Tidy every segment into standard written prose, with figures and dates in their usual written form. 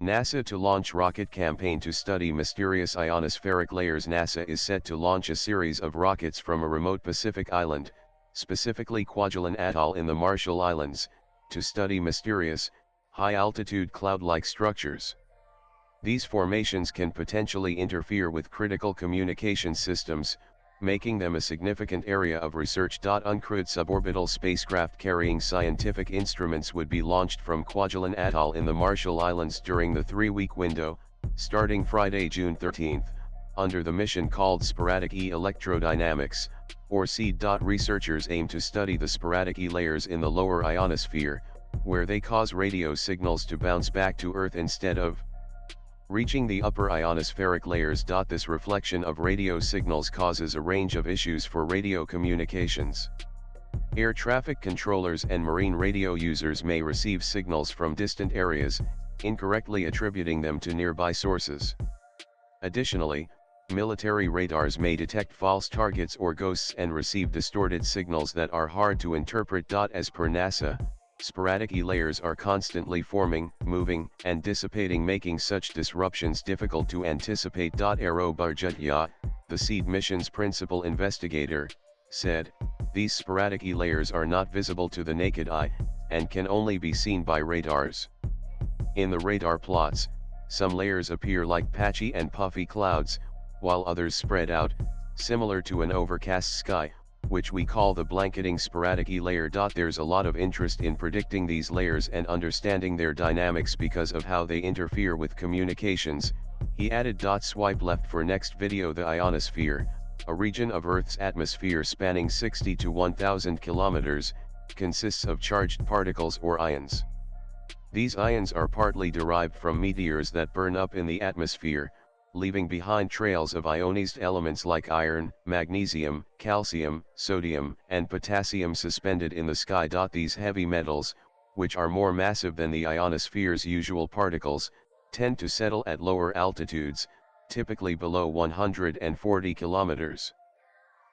NASA to launch rocket campaign to study mysterious ionospheric layers. NASA is set to launch a series of rockets from a remote Pacific island, specifically Kwajalein Atoll in the Marshall Islands, to study mysterious, high-altitude cloud-like structures. These formations can potentially interfere with critical communication systems, making them a significant area of research. Uncrewed suborbital spacecraft carrying scientific instruments would be launched from Kwajalein Atoll in the Marshall Islands during the 3-week window, starting Friday, June 13, under the mission called Sporadic Electrodynamics, or SEED. Researchers aim to study the sporadic layers in the lower ionosphere, where they cause radio signals to bounce back to Earth instead of reaching the upper ionospheric layers. This reflection of radio signals causes a range of issues for radio communications. Air traffic controllers and marine radio users may receive signals from distant areas, incorrectly attributing them to nearby sources. Additionally, military radars may detect false targets or ghosts and receive distorted signals that are hard to interpret. As per NASA, sporadic layers are constantly forming, moving, and dissipating, making such disruptions difficult to anticipate. Aero Barjatya, the SEED mission's principal investigator, said, "These sporadic layers are not visible to the naked eye, and can only be seen by radars. In the radar plots, some layers appear like patchy and puffy clouds, while others spread out, similar to an overcast sky, which we call the blanketing sporadic layer. There's a lot of interest in predicting these layers and understanding their dynamics because of how they interfere with communications," he added. Swipe left for next video. The ionosphere, a region of Earth's atmosphere spanning 60 to 1,000 kilometers, consists of charged particles or ions. These ions are partly derived from meteors that burn up in the atmosphere, leaving behind trails of ionized elements like iron, magnesium, calcium, sodium, and potassium suspended in the sky. These heavy metals, which are more massive than the ionosphere's usual particles, tend to settle at lower altitudes, typically below 140 kilometers.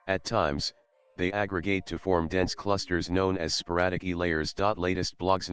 At times, they aggregate to form dense clusters known as sporadic layers. Latest blogs.